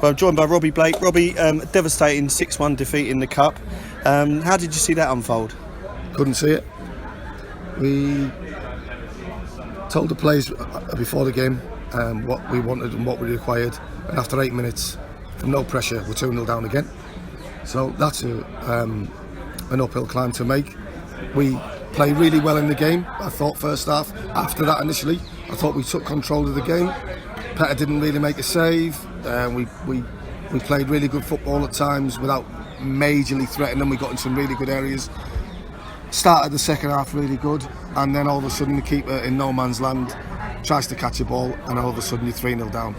Well, I'm joined by Robbie Blake. Robbie, devastating 6-1 defeat in the Cup. How did you see that unfold? Couldn't see it. We told the players before the game what we wanted and what we required, and after 8 minutes, from no pressure, we're 2-0 down again. So that's an uphill climb to make. We played really well in the game, I thought, first half. After that, initially, I thought we took control of the game. Petter didn't really make a save. We played really good football at times without majorly threatening them. We got in some really good areas. Started the second half really good, and then all of a sudden the keeper in no man's land tries to catch a ball, and all of a sudden you're 3-0 down.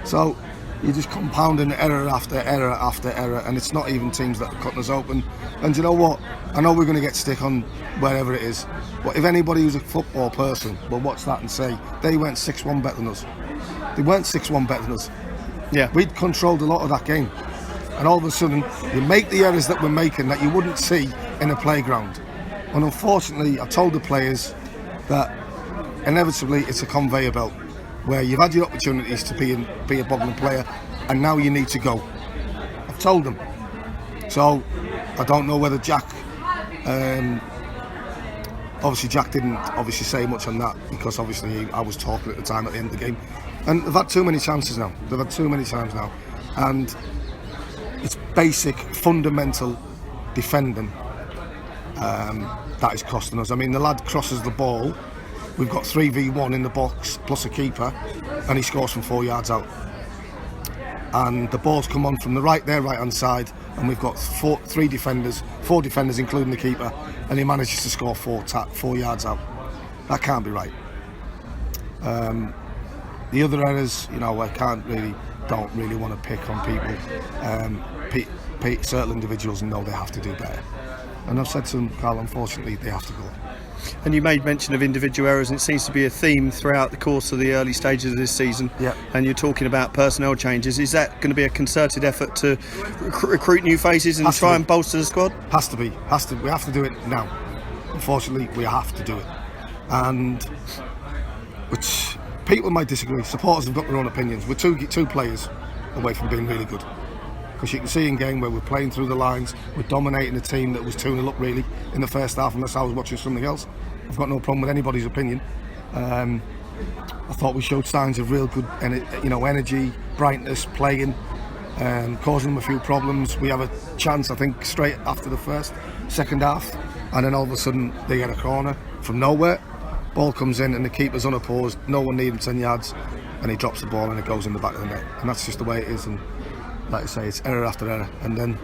So you're just compounding error after error after error, and it's not even teams that are cutting us open. And you know what? I know we're going to get stick on wherever it is, but if anybody who's a football person will watch that and say they went 6-1 better than us. They weren't 6-1 better than us. Yeah, we'd controlled a lot of that game, and all of a sudden you make the errors that we're making that you wouldn't see in a playground. And unfortunately, I told the players that inevitably it's a conveyor belt where you've had your opportunities to be a boggling player, and now you need to go. I've told them. So I don't know whether Jack. Obviously, Jack didn't say much on that because obviously I was talking at the time at the end of the game. And they've had too many chances now. They've had too many times now, and it's basic, fundamental defending that is costing us. I mean, the lad crosses the ball. We've got 3v1 in the box plus a keeper, and he scores from 4 yards out. And the ball's come on from their right-hand side, and we've got four defenders, including the keeper, and he manages to score 4 yards out. That can't be right. The other errors, I don't really want to pick on people. Certain individuals know they have to do better. And I've said to them, Carl, unfortunately, they have to go. And you made mention of individual errors, and it seems to be a theme throughout the course of the early stages of this season. Yeah. And you're talking about personnel changes. Is that going to be a concerted effort to recruit new faces and try and bolster the squad? Has to be. We have to do it now. Unfortunately, we have to do it. And which people might disagree. Supporters have got their own opinions. We're two players away from being really good. Because you can see in game where we're playing through the lines, we're dominating a team that was 2-0 up really in the first half, unless I was watching something else. I've got no problem with anybody's opinion. I thought we showed signs of real good energy, brightness, playing, causing them a few problems. We have a chance, I think, straight after the second half, and then all of a sudden they get a corner from nowhere. Ball comes in and the keeper's unopposed, no one needs him 10 yards, and he drops the ball and it goes in the back of the net. And that's just the way it is. And like I say, it's error after error, and then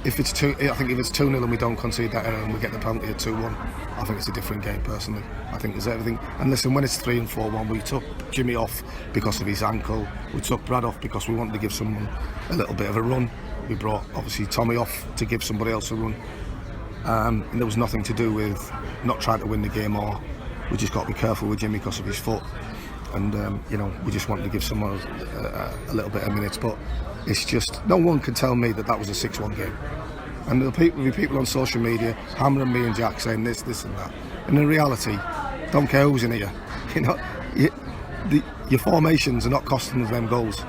if it's 2-0 and we don't concede that error and we get the penalty at 2-1, I think it's a different game personally. I think there's everything. And listen, when it's 3 and 4-1, we took Jimmy off because of his ankle. We took Brad off because we wanted to give someone a little bit of a run. We brought obviously Tommy off to give somebody else a run, and there was nothing to do with not trying to win the game, or we just got to be careful with Jimmy because of his foot. And we just wanted to give someone a little bit of minutes, but it's just no one can tell me that was a 6-1 game. And there'll be people on social media hammering me and Jack saying this and that. And in reality, don't care who's in here. Your formations are not costing us them goals.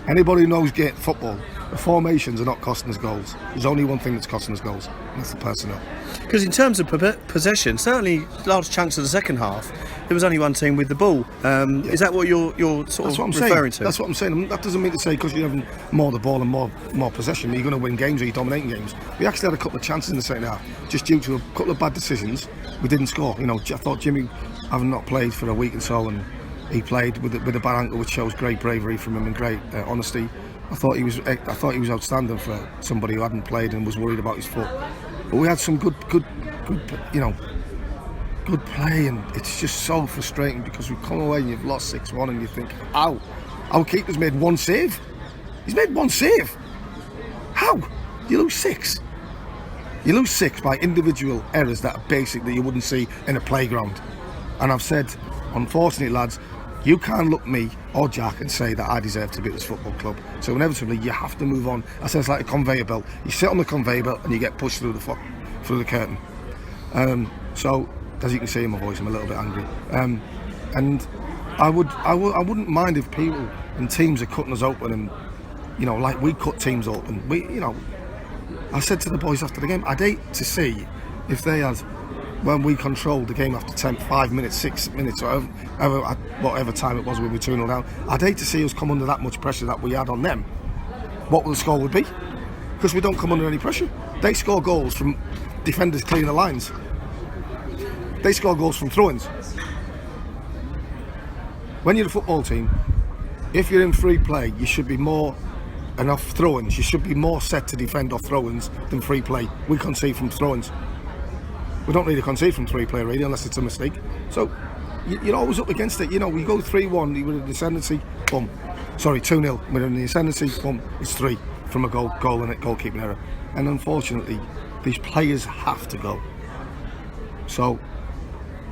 Anybody who knows football, the formations are not costing us goals. There's only one thing that's costing us goals, and that's the personnel. Because in terms of possession, certainly large chunks of the second half, there was only one team with the ball. Is that what you're sort of referring to? That's what I'm saying. That doesn't mean to say because you're having more the ball and more possession, you're going to win games or you're dominating games. We actually had a couple of chances in the second half, just due to a couple of bad decisions. We didn't score. I thought Jimmy, having not played for a week and so, and he played with a bad ankle, which shows great bravery from him and great honesty. I thought he was outstanding for somebody who hadn't played and was worried about his foot. But we had some good play, and it's just so frustrating because we come away and you've lost 6-1 and you think, ow, our keeper's made one save. He's made one save. How? You lose 6. You lose 6 by individual errors that are basic that you wouldn't see in a playground. And I've said, unfortunately, lads, you can't look me or Jack and say that I deserve to be at this football club. So inevitably you have to move on. I say it's like a conveyor belt. You sit on the conveyor belt and you get pushed through the curtain. So as you can see in my voice, I'm a little bit angry. And I wouldn't mind if people and teams are cutting us open, and like we cut teams open. I said to the boys after the game, I'd hate to see if they had, when we controlled the game after 5 minutes, 6 minutes, or whatever time it was, we were 2-0 down. I'd hate to see us come under that much pressure that we had on them. What the score would be, because we don't come under any pressure. They score goals from defenders clearing the lines. They score goals from throw-ins. When you're a football team, if you're in free play, you should be more enough throw-ins. You should be more set to defend off throw-ins than free play. We concede from throw-ins. We don't really concede from free play really, unless it's a mistake. So you're always up against it. We go 3-1, we're in the ascendancy, boom. Sorry, 2-0, we're in the ascendancy, boom. It's 3 from a goal and a goalkeeping error. And unfortunately, these players have to go. So,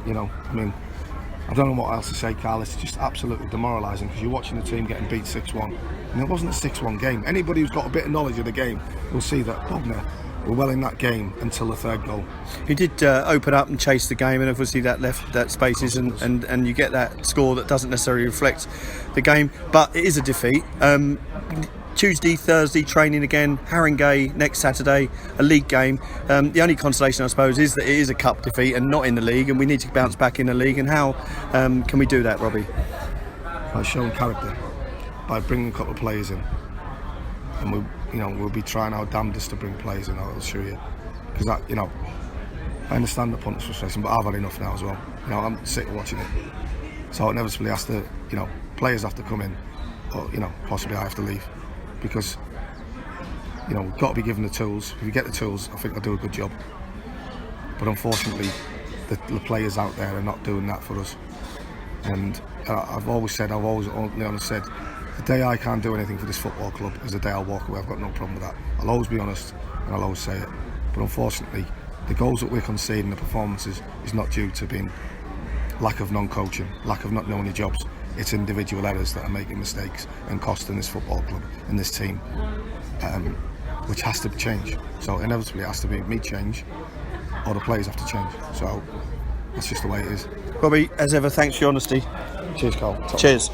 I don't know what else to say, Carl. It's just absolutely demoralising, because you're watching the team getting beat 6-1. And it wasn't a 6-1 game. Anybody who's got a bit of knowledge of the game will see that Bogner were well in that game until the third goal. He did open up and chase the game, and obviously that left that spaces, and you get that score that doesn't necessarily reflect the game. But it is a defeat. Tuesday, Thursday, training again. Haringey next Saturday, a league game. The only consolation, I suppose, is that it is a cup defeat and not in the league, and we need to bounce back in the league. And how can we do that, Robbie? By showing character, by bringing a couple of players in, and we'll be trying our damnedest to bring players in. I'll assure you, because I understand the punters' frustration, but I've had enough now as well. I'm sick of watching it. So inevitably has to, players have to come in, or possibly I have to leave. Because we've got to be given the tools. If we get the tools, I think I'll do a good job. But unfortunately, the players out there are not doing that for us. And I've always only honest said, the day I can't do anything for this football club is the day I'll walk away. I've got no problem with that. I'll always be honest, and I'll always say it. But unfortunately, the goals that we're conceding, the performances, is not due to being lack of non-coaching, lack of not knowing your jobs. It's individual errors that are making mistakes and costing this football club and this team, which has to change. So inevitably it has to be me change, or the players have to change. So that's just the way it is. Robbie, as ever, thanks for your honesty. Cheers, Carl. Cheers.